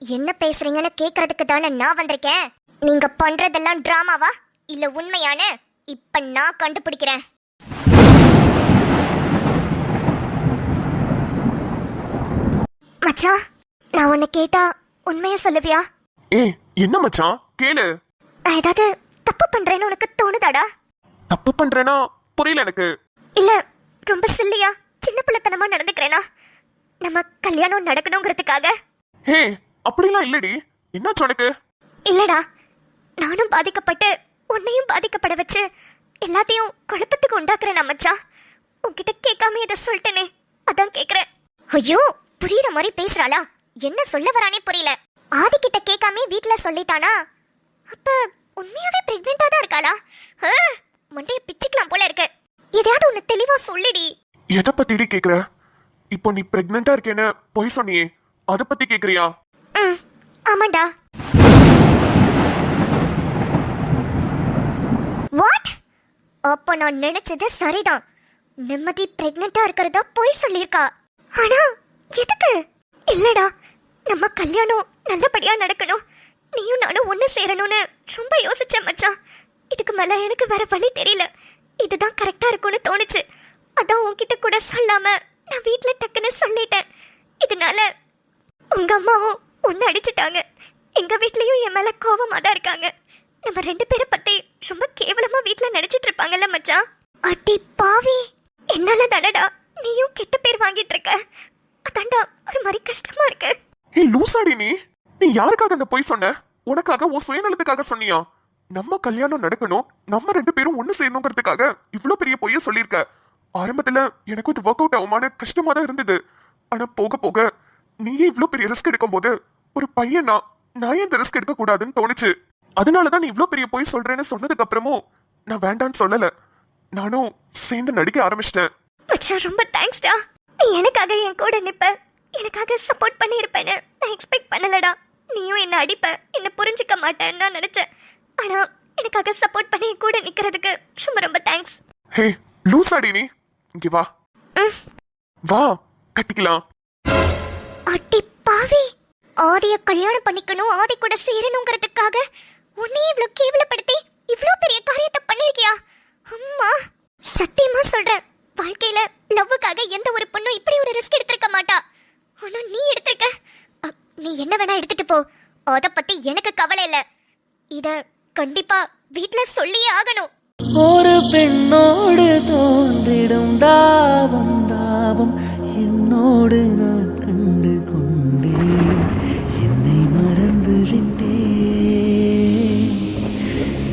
என்ன பேசுறீங்கன்னு கேக்குறதுக்கு தானே நான் வந்திருக்கேன். நீங்க பண்றதெல்லாம் டிராமாவா இல்ல உண்மையான? இப்ப நான் கண்டுபிடிக்கிறேன். மச்சான், நான் உன்னை கேட்டா உண்மையா சொல்லுவியா? ஏய், என்ன மச்சான் கேளு. நான் ஏதாவது தப்பு பண்றேன்னு உனக்கு தோணுதாடா? தப்பு பண்றேனா? புரியல எனக்கு. இல்ல ரொம்ப சில்லியா சின்ன பிள்ளைத்தனமா நடந்துக்கிறேனா? நம்ம கல்யாணம் நடக்கணுங்கிறதுக்காக? ஹே, அப்படிலாம் இல்லடி. என்னாச்சு உனக்கு? இல்லடா, நானும் பாதிக்கப்பட்டு உன்னையும் பாதிக்கப்பட வச்சு எல்லாத்தையும் குழப்பத்துக்கு உண்டாக்குறேன் மச்சான். உன்கிட்ட கேட்காம இதை சொல்லிட்டேனே, அதான் கேக்குறேன். ஐயோ, புரியுற மாதிரி பேசுறாளா? என்ன சொல்ல வரானே புரியல. ஆதி கிட்ட கேட்காம வீட்டுல சொல்லிட்டானா? அப்ப உண்மையாவே பிரெக்னெண்டா தான் இருக்காளா? மண்டைய பிச்சுக்கலாம் போல இருக்கு. எதையாவது ஒண்ணு தெளிவா சொல்லிடி. எதை பத்திடி கேக்குற? இப்போ நீ பிரெக்னெண்டா இருக்கேன்னு பொய் சொன்னியே, அத பத்தி கேக்குறியா? ஆமாண்டா. வாட்? அப்ப நான் நினைச்சது சரிதான். நிம்மதி பிரெக்னெண்டா இருக்கிறதா போய் சொல்லிருக்கா. ஆனா எதுக்கு? இல்லடா, நம்ம கல்யாணம் நல்லபடியா நடக்கணும், நீயும் நானும் ஒண்ணு சேரணும்னு ரொம்ப யோசிச்சேன் மச்சான். இதுக்கு மேல எனக்கு வேற வழி தெரியல. இதுதான் கரெக்டா இருக்கும்னு தோணுச்சு. அதான் உன்கிட்ட கூட சொல்லாம நான் வீட்டுல டக்குன்னு சொல்லிட்டேன். இதனால உங்க அம்மாவும் ஒன்னு அடிச்சுட்டாங்க. எங்க வீட்லயும் என் மேல கோவமா தான் இருக்காங்க. நம்ம ரெண்டு பேரை பத்தி ரொம்ப கேவலமா வீட்டுல நினைச்சிட்டு இருப்பாங்கல்ல மச்சான். அடி பாவி, என்னால தானடா நீயும் கெட்ட பேர் வாங்கிட்டு இருக்க. அதான்டா ஒரு மாதிரி கஷ்டமா இருக்கு. ஏய் லூசாடி, நீ யாருக்காக அந்த பொய் சொன்ன? உனக்காக உன் சுயநலத்துக்காக சொன்னியா? நம்ம கல்யாணம் நடக்கணும், நம்ம ரெண்டு பேரும் ஒண்ணு சேரணுங்கிறதுக்காக இவ்வளவு பெரிய பொய்ய சொல்லியிருக்க. ஆரம்பத்துல எனக்கும் இது ஒர்க் அவுட் ஆகுமான கஷ்டமா தான் இருந்தது. ஆனா போக போக நீயே இவ்வளவு பெரிய ரிஸ்க் எடுக்கும் போது ஒரு பையனா நான் இந்த ரிஸ்க் எடுக்க கூடாதுன்னு தோணுச்சு. அதனாலதான் நீ இவ்வளவு பெரிய பொய் சொல்றேன்னு சொன்னதுக்கு அப்புறமும் நான் வேண்டான்னு சொல்லல. நானும் சேர்ந்து நடிக்க ஆரம்பிச்சிட்டேன். மச்சான், ரொம்ப தேங்க்ஸ்டா. நீ எனக்காக என் கூட நிப்ப, எனக்காக சப்போர்ட் பண்ணி இருப்பேன்னு நான் எக்ஸ்பெக்ட் பண்ணலடா. நீயும் என்ன அடிப்ப, என்ன புரிஞ்சுக்க மாட்டேன்னு நான் நினைச்சேன். ஆனா எனக்காக சப்போர்ட் பண்ணி கூட நிக்கிறதுக்கு ரொம்ப ரொம்ப தேங்க்ஸ். ஹே லூசாடி, நீ இங்க வா. வா, கட்டிக்கலாம். அடி பாவி, ஆதிய கல்யாணம் பண்ணிக்கணும், ஆதி கூட சேரணுங்கிறதுக்காக உன்னையே இவ்வளவு கேவலப்படுத்தி இவ்வளவு பெரிய காரியத்தை பண்ணிருக்கியா? அம்மா, சத்தியமா சொல்றேன், வாழ்க்கையில லவ்வுக்காக எந்த ஒரு பொண்ணும் இப்படி ஒரு ரிஸ்க் எடுத்திருக்க மாட்டா. ஆனா நீ எடுத்திருக்க. நீ என்ன வேணா எடுத்துட்டு போ, அத பத்தி எனக்கு கவலை இல்ல. இத கண்டிப்பா வீட்ல சொல்லியே ஆகணும். ஒரு பெண்ணோடு தோன்றிடும் தாபம் தாபம் என்னோடு நான் கண்டு கொண்டேன். என்னை மறந்து விட்டேன்.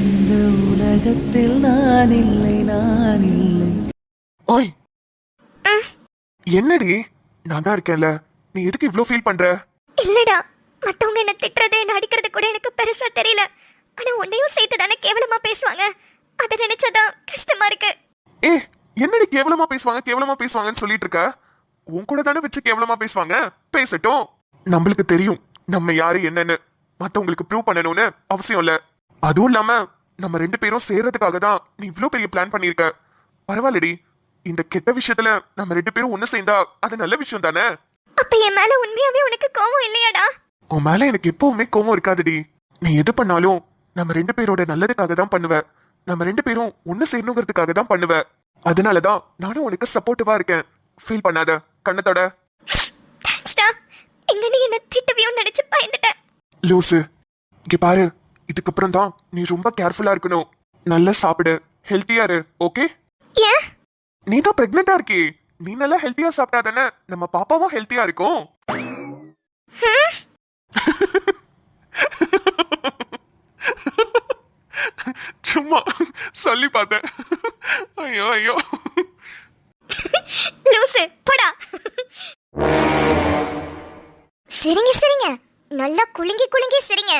இந்த உலகத்தில் நான் இல்லை, நான் இல்லை. ஓய், என்னடி? நான் தான் இருக்கேன்ல, நீ எதுக்கு இவ்ளோ ஃபீல் பண்ற? இல்லடா, மத்தவங்க என்ன திட்டுறது என்ன அடிக்கிறது கூட எனக்கு பெருசா தெரியல. ஆனா உன்னையும் சேர்த்து தானே கேவலமா பேசுவாங்க. அத நினைச்சதான் கஷ்டமா இருக்கு. ஏ, என்னடி கேவலமா பேசுவாங்க கேவலமா பேசுவாங்கன்னு சொல்லிட்டு இருக்க? உன் கூட தானே வச்சு கேவலமா பேசுவாங்க, பேசட்டும். நம்மளுக்கு தெரியும் நம்ம யாரு என்னன்னு. மத்தவங்களுக்கு ப்ரூவ் பண்ணணும்னு அவசியம் இல்ல. அதுவும் இல்லாம நம்ம ரெண்டு பேரும் சேர்றதுக்காக தான் நீ இவ்ளோ பெரிய பிளான் பண்ணிருக்க. பரவாயில்லடி, இந்த கெட்ட விஷயத்துல நம்ம ரெண்டு பேரும் ஒண்ணு சேர்ந்தா அது நல்ல விஷயம் தானே. அப்ப என் மேல உண்மையாவே உனக்கு கோவம் இல்லையாடா? உன் மேல எனக்கு எப்பவுமே கோவம் இருக்காதுடி. நீ எது பண்ணாலும் நம்ம ரெண்டு பேரோட நல்லதுக்காக தான் பண்ணுவ. நம்ம ரெண்டு பேரும் ஒண்ணு சேரணுங்கிறதுக்காக தான் பண்ணுவ. அதனாலதான் நானும் உனக்கு சப்போர்ட்டிவா இருக்கேன். ஃபீல் பண்ணாத, கண்ணத்தோட. தேங்க்ஸ்டா. எங்க நீ என்ன திட்டுவியோன்னு நினைச்சு பயந்துட்டேன். லூசு, இங்க பாரு, இதுக்கப்புறம் தான் நீ ரொம்ப கேர்ஃபுல்லா இருக்கணும். நல்லா சாப்பிடு, ஹெல்த்தியா இரு, ஓகே? ஏன்? நீ தான் பிரெக்னெண்டா இருக்கே, நீ நல்லா ஹெல்த்தியா சாப்பிட்டா தானே நம்ம பாப்பாவும் ஹெல்த்தியா இருக்கும். சும்மா சொல்லி பார்த்தேன். ஐயோ ஐயோ. லூசு, போடா. சரிங்க சரிங்க, நல்லா குலுங்கி குலுங்கி சரிங்க.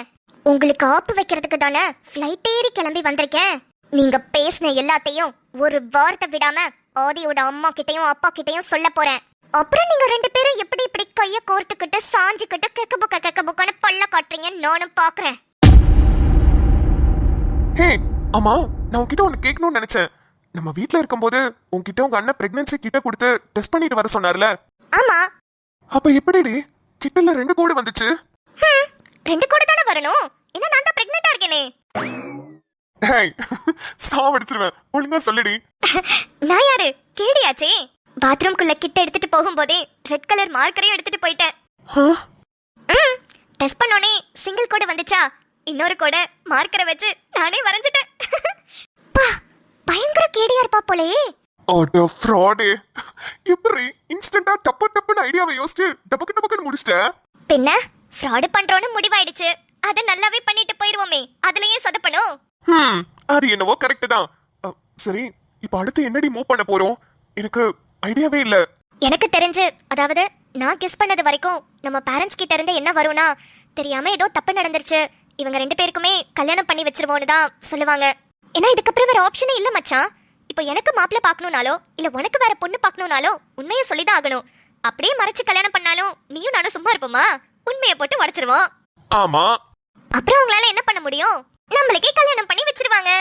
உங்களுக்கு ஆப்பு வைக்கிறதுக்கு தானே ஃப்ளைட் ஏறி கிளம்பி வந்திருக்கேன். நீங்க பேசின எல்லாத்தையும் ஒரு வார்த்தை விடாம ஆதியோட அம்மா கிட்டயும் அப்பா கிட்டயும் சொல்ல போறேன். அப்புறம் நீங்க ரெண்டு பேரும் எப்படி இப்படி கைய கோர்த்துக்கிட்டு சாஞ்சுக்கிட்டு கெக்க புக்கான பல்ல காட்டுறீங்க நானும் பாக்குறேன். ஹே ஆமா, நான் உன்கிட்ட ஒன்னு கேட்கணும்னு நினைச்சேன். நம்ம வீட்ல இருக்கும்போது உன்கிட்ட உங்க அண்ணன் பிரெக்னன்சி கிட்ட கொடுத்து டெஸ்ட் பண்ணிட்டு வர சொன்னார்ல? ஆமா. அப்ப எப்படிடி கிட்டல ரெண்டு கூட வந்துச்சு? 2 கோடு தானே வரணும். என்ன நான் தான் பிரெக்னெண்டா இருக்கேனே. ஹேய், சாவடிச்சிருவேன். ஒழுங்கா சொல்லுடி. நான் யாரு? கேடியாச்சே. பாத்ரூம்குள்ள கிட்ட எடுத்துட்டு போகும்போதே ரெட் கலர் மார்க்கரையும் எடுத்துட்டு போயிட்டேன். ஆ? டெஸ்ட் பண்ணோனே சிங்கிள் கோடு வந்துச்சா, இன்னொரு கோட மார்க்கரை வச்சு நானே வரைஞ்சிட்டேன். பா, பயங்கர கேடியா இருப்பா போலே. அட ஃப்ராடு. எப்படி இன்ஸ்டன்ட்டா டப்புன்னு ஐடியாவை யோசிச்சு டபக்குன்னு முடிச்சிட்ட? பின்ன ஃப்ராட் பண்றோன்னு முடிவாயிடுச்சு. அத நல்லாவே பண்ணிட்டு போயிருவோமே, அதுலயே சொதப்பணும். அது என்னவோ கரெக்ட் தான். சரி, இப்போ அடுத்து என்னடி மூவ் பண்ண போறோம்? எனக்கு ஐடியாவே இல்ல. எனக்கு தெரிஞ்சு, அதாவது நான் கெஸ் பண்ணது வரைக்கும் நம்ம பேரண்ட்ஸ் கிட்ட இருந்து என்ன வரும்னா, தெரியாம ஏதோ தப்பு நடந்துருச்சு, இவங்க 2 பேருக்குமே கல்யாணம் பண்ணி வச்சிருவோன்னு தான் சொல்லுவாங்க. ஏன்னா இதுக்கப்புறம் வேற ஆப்ஷனே இல்ல மச்சான். இப்போ எனக்கு மாப்பிள்ள பார்க்கணும்னாலோ இல்ல உனக்கு வேற பொண்ணு பார்க்கணும்னாலோ உண்மையை சொல்லிதான் ஆகணும். அப்படியே மறைச்சு கல்யாணம் பண்ணாலும் நீயும் நானும் சும்மா இருப்போமா? உண்மையை போட்டு உடைச்சிருவோம். ஆமா. அப்புறம் உங்களால என்ன பண்ண முடியும்? நம்மளுக்கே கல்யாணம் பண்ணி வச்சிருவாங்க.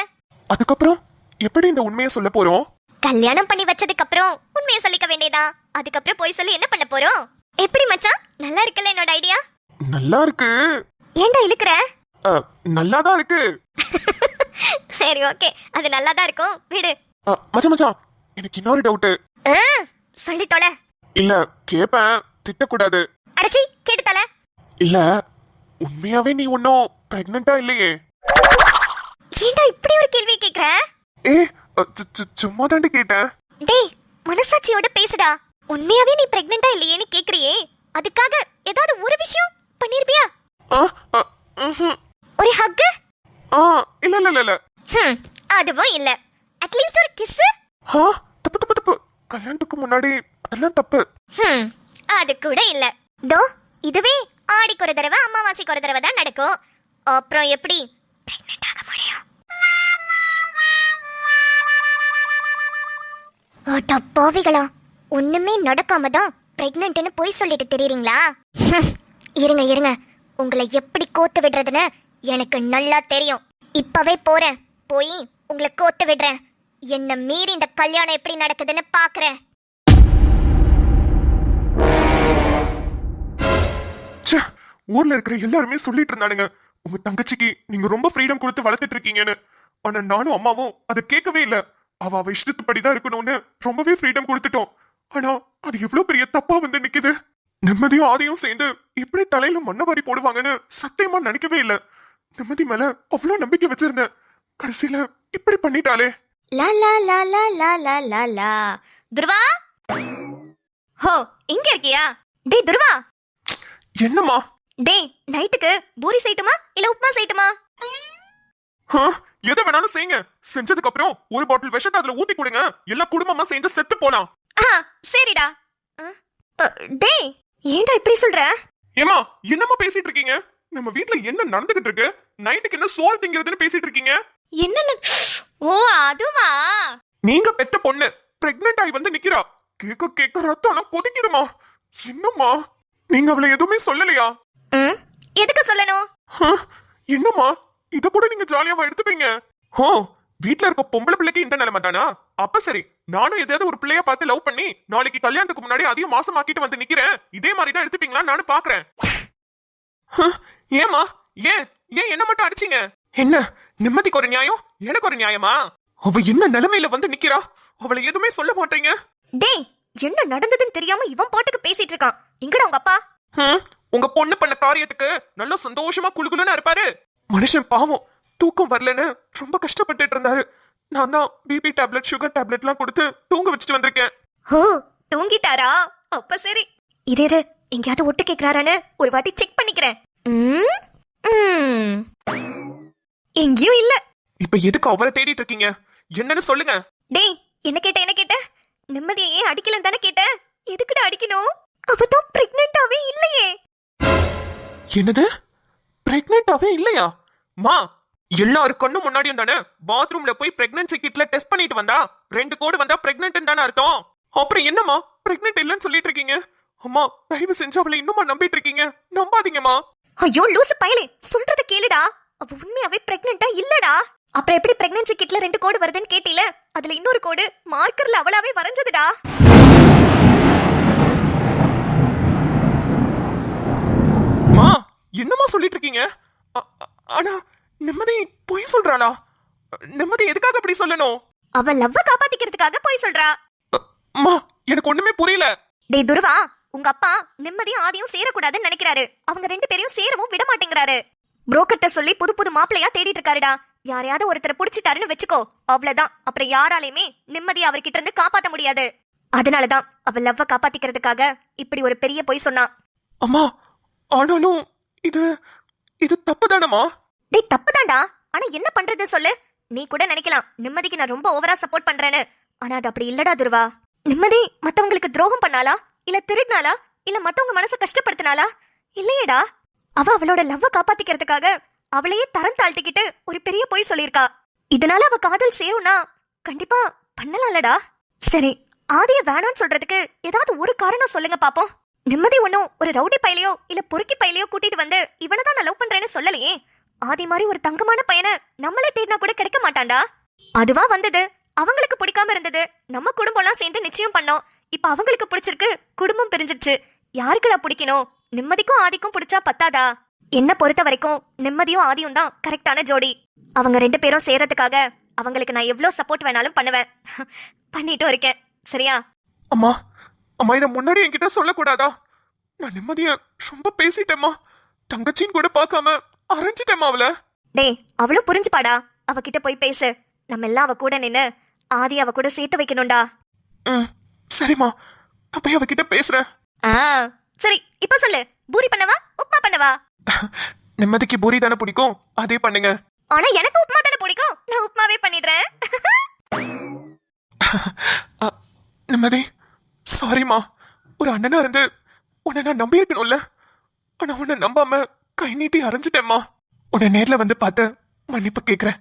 அதுக்கப்புறம் எப்படி இந்த உண்மையை சொல்ல போறோம்? கல்யாணம் பண்ணி வச்சதுக்கு அப்புறம் உண்மையை சொல்லிக்க வேண்டியதா. அதுக்கப்புறம் போய் சொல்லி என்ன பண்ண போறோம்? எப்படி மச்சான், நல்லா இருக்குல்ல என்னோட ஐடியா? நல்லா இருக்கு. ஏன்டா இழுக்குற? நல்லாதான் இருக்கு. சரி, ஓகே, அது நல்லாதான் இருக்கும், விடு. மச்சான், எனக்கு இன்னொரு டவுட். சொல்லி தொலை. இல்ல, கேப்பேன், திட்டக்கூடாது. அடச்சி, கேட்டு தொலை. இல்ல, உண்மையாவே நீ ஒன்னும் பிரெக்னண்டா இல்லையே? ஏன்டா இப்படி ஒரு கேள்வி கேக்குற? ஏ, சும்மா தாண்டி கேட்டேன். டேய், மனசாட்சியோட பேசுடா. உண்மையாவே நீ பிரெக்னண்டா இல்லையேன்னு கேக்குறியே, அதுக்காக ஏதாவது ஒரு விஷயம் பண்ணிருப்பியா? ஒரு ஹக்? இல்ல. அதுவும் இல்ல. அட்லீஸ்ட் ஒரு கிஸ்? தப்பு. கல்யாணத்துக்கு முன்னாடி அதெல்லாம் தப்பு. அது கூட இல்ல. தோ இதுவே ஆடிக்கு ஒரு தடவை அமாவாசைக்கு ஒரு தடவை தான் நடக்கும். அப்புறம் எப்படி பிரெக்னன்ட் ஆக முடியும்? ஓட்ட போவிகளா, ஒண்ணுமே நடக்காம தான் பிரெக்னன்ட்னு போய் சொல்லிட்டு தெரியுறீங்களா? இருங்க, உங்களை எப்படி கோத்து விடுறதுன்னு எனக்கு நல்லா தெரியும். இப்பவே போறேன், போய் உங்களை கோத்து விடுறேன். என்ன மீறி இந்த கல்யாணம் எப்படி நடக்குதுன்னு பாக்குறேன். ஊர்ல இருக்கிற எல்லாருமே சொல்லிட்டு இருந்தானுங்க, உங்க தங்கச்சிக்கு நீங்க ரொம்ப ஃப்ரீடம் கொடுத்து வளர்த்துட்டு இருக்கீங்கன்னு. ஆனா நானும் அம்மாவும் அதை கேட்கவே இல்ல. அவ இஷ்டத்துப்படிதான் இருக்கணும்னு ரொம்பவே ஃப்ரீடம் கொடுத்துட்டோம். ஆனா அது எவ்வளவு பெரிய தப்பா வந்து நிக்குது. நிம்மதியும் ஆதியும் சேர்ந்து எப்படி தலையில மண்ணவாரி போடுவாங்கன்னு சத்தியமா நினைக்கவே இல்ல. நிம்மதி மேல அவ்வளவு நம்பிக்கை வச்சிருந்தேன். கடைசியில இப்படி பண்ணிட்டாலே. லா லா லா லா லா லா லா லா. துருவா, ஹோ, இங்க இருக்கியா? டேய் துருவா. என்னம்மா? டேய், நைட்டுக்கு பூரி செய்யட்டுமா இல்ல உப்புமா செய்யட்டுமா? எதை வேணாலும் செய்யுங்க. செஞ்சதுக்கு அப்புறம் ஒரு பாட்டில் விஷத்தை அதுல ஊத்தி கொடுங்க. எல்லா குடும்பமா சேர்ந்து செத்து போலாம். சரிடா. டேய், ஏன்டா இப்படி சொல்ற? ஏமா, என்னம்மா பேசிட்டு இருக்கீங்க? நம்ம வீட்ல என்ன நடந்துகிட்டு இருக்கு? நைட்டுக்கு என்ன சோறு திங்கிறதுன்னு பேசிட்டு இருக்கீங்க? என்ன? ஓ, அதுவா? நீங்க பெத்த பொண்ணு பிரெக்னன்ட் ஆகி வந்து நிக்கிறா. கேக்க ரத்தம் கொதிக்குதுமா. என்னம்மா, நீங்க அவளை எதுவுமே சொல்லலையா? எதுக்கு சொல்லணும்? என்னம்மா, இத கூட நீங்க ஜாலியாவா எடுத்துப்பீங்க? வீட்ல இருக்க பொம்பளை பிள்ளைக்கு இந்த நிலைமை தானா? அப்ப சரி, நானும் ஏதாவது ஒரு பிள்ளைய பார்த்து லவ் பண்ணி நாளைக்கு கல்யாணத்துக்கு முன்னாடி அதையும் மாசமாக்கிட்டு வந்து நிக்கிறேன். இதே மாதிரி தான் எடுத்துப்பீங்களா? நானும் பாக்குறேன். ஏமா, ஏன் என்ன மட்டும் அடிச்சீங்க? என்ன நிம்மதிக்கு ஒரு நியாயம், எனக்கு ஒரு நியாயமா? அவ என்ன நிலைமையில வந்து நிக்கிறா? அவளை எதுவுமே சொல்ல மாட்டீங்க? டேய், என்ன நடந்ததுன்னு தெரியாம இவன் பாட்டுக்கு பேசிட்டு இருக்கான். எங்கடா உங்க அப்பா? உங்க பொண்ணு பண்ண காரியத்துக்கு நல்ல சந்தோஷமா குளுகுலுன்னு இருப்பாரு. மனுஷன் பாவம், தூக்கம் வரலன்னு ரொம்ப கஷ்டப்பட்டுட்டு இருந்தாரு. நான் தான் பிபி டேப்லெட், சுகர் டேப்லெட்லாம் கொடுத்து தூங்க வச்சுட்டு வந்திருக்கேன். ஓ, தூங்கிட்டாரா? அப்ப சரி. இரு, எங்கயாவது ஒட்டு கேக்குறாரான்னு ஒரு வாட்டி செக் பண்ணிக்கிறேன். எங்கேயும் இல்ல. இப்ப எதுக்கு அவரை தேடிட்டு இருக்கீங்க? என்னன்னு சொல்லுங்க. டேய், என்ன கேட்ட? நிம்மதியை ஏன் அடிக்கலன்னு தானே கேட்ட? எதுக்குடா அடிக்கணும்? அவதான் பிரெக்னன்ட்டாவே இல்லையே. என்னது? பிரெக்னன்ட்டாவே இல்லையா? மா, எல்லாரும் கண்ணு முன்னாடியும் தானே பாத்ரூம்ல போய் பிரெக்னன்சி கிட்ல டெஸ்ட் பண்ணிட்டு வந்தா 2 கோடு வந்தா பிரெக்னன்ட் தானே அர்த்தம். அப்புறம் என்னமா பிரெக்னன்ட் இல்லன்னு சொல்லிட்டு இருக்கீங்க? அம்மா, தயவு செஞ்சு அவளை இன்னுமா நம்பிட்டு இருக்கீங்க? நம்பாதீங்கம்மா. ஐயோ லூசு பயலே, சொல்றத கேளுடா. அவ உண்மையாவே பிரெக்னன்ட்டா இல்லடா. அப்புறம் எப்படி பிரெக்னன்சி கிட்ல 2 கோடு வருதுன்னு கேட்டில? அதுல இன்னொரு கோடு மார்க்கர்ல அவளாவே வரைஞ்சதுடா. மா, என்ன சொல்லிட்டு இருக்கீங்க. ஆனா நிம்மதி பொய் சொல்றாளா? நிம்மதி எதுக்காக அப்படி சொல்லணும்? அவ லவ்வ காப்பாத்திக்கிறதுக்காக போய் சொல்றா. அம்மா எனக்கு ஒண்ணுமே புரியல. டேய் துருவா, உங்க அப்பா நிம்மதியும் ஆதியும் சேரக்கூடாதுன்னு நினைக்கிறாரு. அவங்க ரெண்டு பேரையும் சேரவும் விட மாட்டேங்கிறாரு. புரோக்கர்ட்ட சொல்லி புது புது மாப்பிளையா தேடிட்டு இருக்காருடா. யாரையாவது ஒருத்தரை புடிச்சிட்டாருன்னு வச்சுக்கோ, அவ்வளவுதான். அப்புறம் யாராலையுமே நிம்மதியை அவர்கிட்ட இருந்து காப்பாத்த முடியாது. அதனாலதான் அவ லவ்வ காப்பாத்திக்கிறதுக்காக இப்படி ஒரு பெரிய பொய் சொன்னா. அம்மா ஆனாலும் இது இது தப்புதானம்மா? டேய் தப்புதான்டா. ஆனா என்ன பண்றது சொல்லு? நீ கூட நினைக்கலாம் நிம்மதிக்கு நான் ரொம்ப ஓவரா சப்போர்ட் பண்றேன்னு. ஆனா அது அப்படி இல்லடா துருவா. நிம்மதி மத்தவங்களுக்கு துரோகம் பண்ணாலா, இல்ல திருடினாலா, இல்ல மத்தவங்க மனசை கஷ்டப்படுத்தினாலா? இல்லையேடா. அவ அவளோட லவ்வ காப்பாத்திக்கிறதுக்காக அவளையே தரம் தாழ்த்திக்கிட்டு ஒரு பெரிய பொய் சொல்லியிருக்கா. இதனால அவ காதல் சேரும்னா கண்டிப்பா பண்ணலாம்லடா. சரி, ஆதிய வேணான்னு சொல்றதுக்கு ஏதாவது ஒரு காரணம் சொல்லுங்க பாப்போம். நிம்மதி ஒன்னும் ஒரு ரவுடி பையலையோ இல்ல பொறுக்கி பையலையோ கூட்டிட்டு வந்து இவனதான் நான் லவ் பண்றேன்னு சொல்லலையே. ஆதி மாதிரி ஒரு தங்கமான பையனை நம்மளே தேடினா கூட கிடைக்க மாட்டான்டா. அதுவா வந்தது, அவங்களுக்கு பிடிக்காம இருந்தது, நம்ம குடும்பம்லாம் சேர்ந்து நிச்சயம் பண்ணோம். இப்ப அவங்களுக்கு பிடிச்சிருக்கு, குடும்பம் பிரிஞ்சிருச்சு. யாருக்குடா பிடிக்கணும்? நிம்மதிக்கும் ஆதிக்கும் பிடிச்சா பத்தாதா? என்ன பொறுத்த வரைக்கும் நிம்மதியும் ஆதியும் தான் கரெக்டான ஜோடி. அவங்க ரெண்டு பேரும் சேர்றதுக்காக அவங்களுக்கு நான் எவ்வளவு சப்போர்ட் வேணாலும் பண்ணுவேன். பண்ணிட்டும் இருக்கேன். சரியா? அம்மா அம்மா இதை முன்னாடி என்கிட்ட சொல்லக்கூடாதா? நான் நிம்மதிய ரொம்ப பேசிட்டேம்மா. தங்கச்சின்னு கூட பார்க்காம அரைஞ்சிட்டேம்மா அவளை. டேய் அவளும் புரிஞ்சுப்பாடா. அவகிட்ட போய் பேசு. நம்ம எல்லாம் அவ கூட நின்னு ஆதி அவ கூட சேர்த்து வைக்கணும்டா. சரிம்மா, நான் போய் அவகிட்ட பேசுறேன். சரி, இப்ப சொல்லு, பூரி பண்ணவா உப்மா பண்ணவா? நிம்மதிக்கு பூரி தானே பிடிக்கும், அதே பண்ணுங்க. ஆனா எனக்கு உப்மா தானே பிடிக்கும், நான் உப்மாவே பண்ணிடுறேன். நிம்மதி சாரிம்மா. ஒரு அண்ணனா இருந்து உன்னை நான் நம்பி இருக்கணும்ல. ஆனா உன்னை நம்பாம கை நீட்டி அரைஞ்சிட்டேம்மா. உன்னை நேர்ல வந்து பார்த்து மன்னிப்பு கேட்கிறேன்.